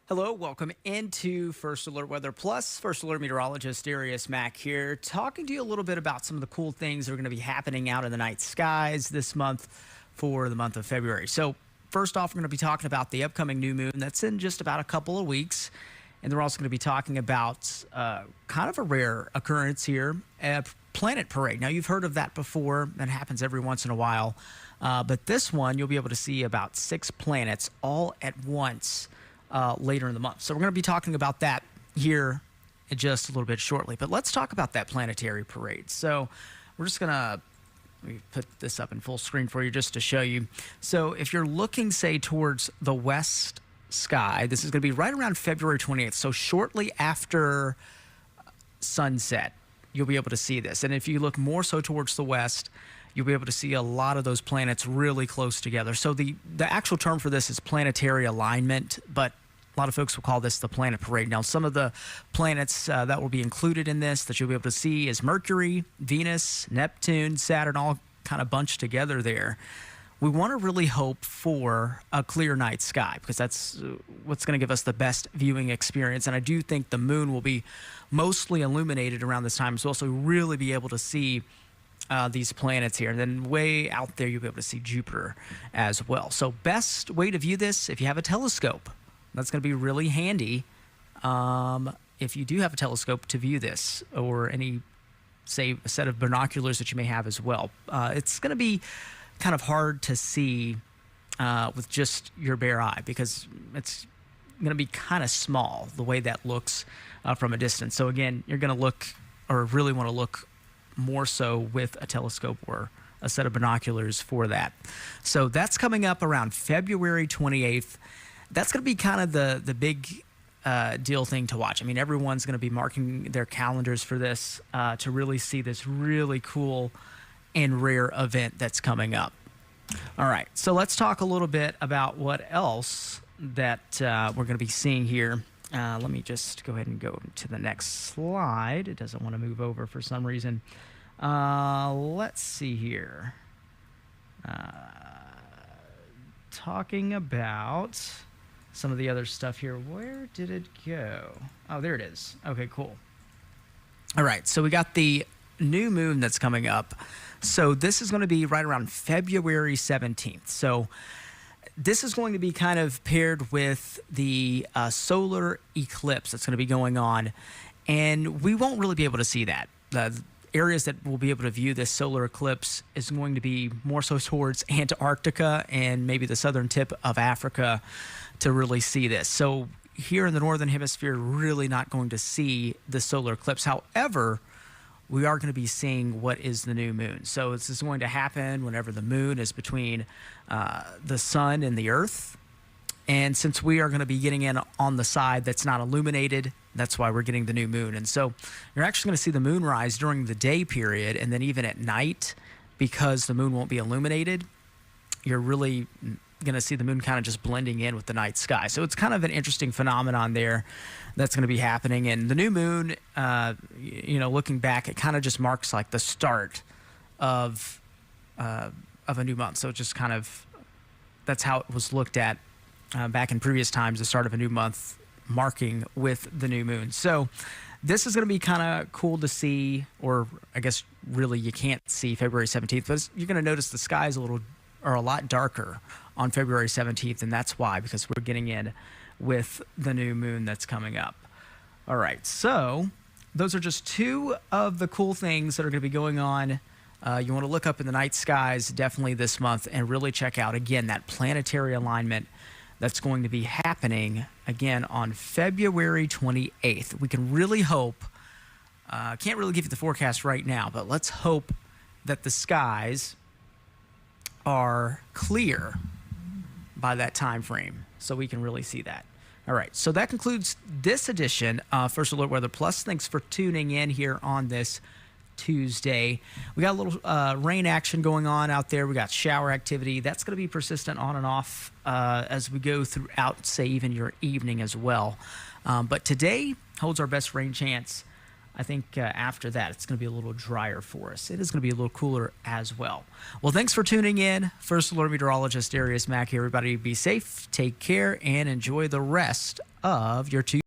Hello, welcome into First Alert Weather Plus. First Alert Meteorologist Darius Mack here, talking to you a little bit about some of the cool things that are going to be happening out in the night skies this month for the month of February. So, first off, we're going to be talking about the upcoming new moon that's in just about a couple of weeks. And we're also going to be talking about kind of a rare occurrence here, a planet parade. Now, you've heard of that before. That happens every once in a while. But this one, you'll be able to see about 6 planets all at once later in the month. So we're going to be talking about that here in just a little bit shortly. But let's talk about that planetary parade. So we're just going to put this up in full screen for you just to show you. So if you're looking, say, towards the west sky, this is going to be right around February 28th. So shortly after sunset, you'll be able to see this. And if you look more so towards the west, you'll be able to see a lot of those planets really close together. So the actual term for this is planetary alignment, but a lot of folks will call this the planet parade. Now, some of the planets that will be included in this that you'll be able to see is Mercury, Venus, Neptune, Saturn, all kind of bunched together there. We want to really hope for a clear night sky because that's what's going to give us the best viewing experience. And I do think the moon will be mostly illuminated around this time, so also really be able to see these planets here. And then way out there, you'll be able to see Jupiter as well. So best way to view this, if you have a telescope, that's going to be really handy if you do have a telescope to view this, or any, say, a set of binoculars that you may have as well. It's going to be kind of hard to see with just your bare eye because it's going to be kind of small the way that looks from a distance. So again, you're going to look, or really want to look more so with a telescope or a set of binoculars for that. So that's coming up around February 28th. That's going to be kind of the big deal thing to watch. I mean, everyone's going to be marking their calendars for this to really see this really cool and rare event that's coming up. All right, so let's talk a little bit about what else that we're going to be seeing here. Let me just go ahead and go to the next slide. It doesn't want to move over for some reason. Let's see here. Talking about some of the other stuff here. Where did it go? Oh, there it is. Okay, cool. All right, so we got the new moon that's coming up. So this is going to be right around February 17th. So this is going to be kind of paired with the solar eclipse that's going to be going on, and we won't really be able to see that. The areas that we'll be able to view this solar eclipse is going to be more so towards Antarctica and maybe the southern tip of Africa to really see this. So here in the northern hemisphere, really not going to see the solar eclipse. However, we are going to be seeing what is the new moon. So this is going to happen whenever the moon is between the sun and the earth. And since we are going to be getting in on the side that's not illuminated, that's why we're getting the new moon. And so you're actually going to see the moon rise during the day period, and then even at night, because the moon won't be illuminated, you're really going to see the moon kind of just blending in with the night sky. So it's kind of an interesting phenomenon there that's going to be happening. And the new moon, looking back, it kind of just marks like the start of a new month. So it just kind of, that's how it was looked at back in previous times, the start of a new month marking with the new moon. So this is going to be kind of cool to see, or I guess really you can't see February 17th, but you're going to notice the sky is a lot darker on February 17th, and that's why, because we're getting in with the new moon that's coming up. All right, so those are just 2 of the cool things that are going to be going on. You want to look up in the night skies definitely this month and really check out, again, that planetary alignment that's going to be happening, again, on February 28th. We can really hope, can't really give you the forecast right now, but let's hope that the skies are clear by that time frame so we can really see that. All right, so that concludes this edition of First Alert Weather Plus. Thanks for tuning in here on this Tuesday. We got a little rain action going on out there. We got shower activity. That's going to be persistent on and off as we go throughout, say, even your evening as well. But today holds our best rain chance. I think after that, it's going to be a little drier for us. It is going to be a little cooler as well. Well, thanks for tuning in. First Alert Meteorologist Darius Mack here. Everybody be safe, take care, and enjoy the rest of your two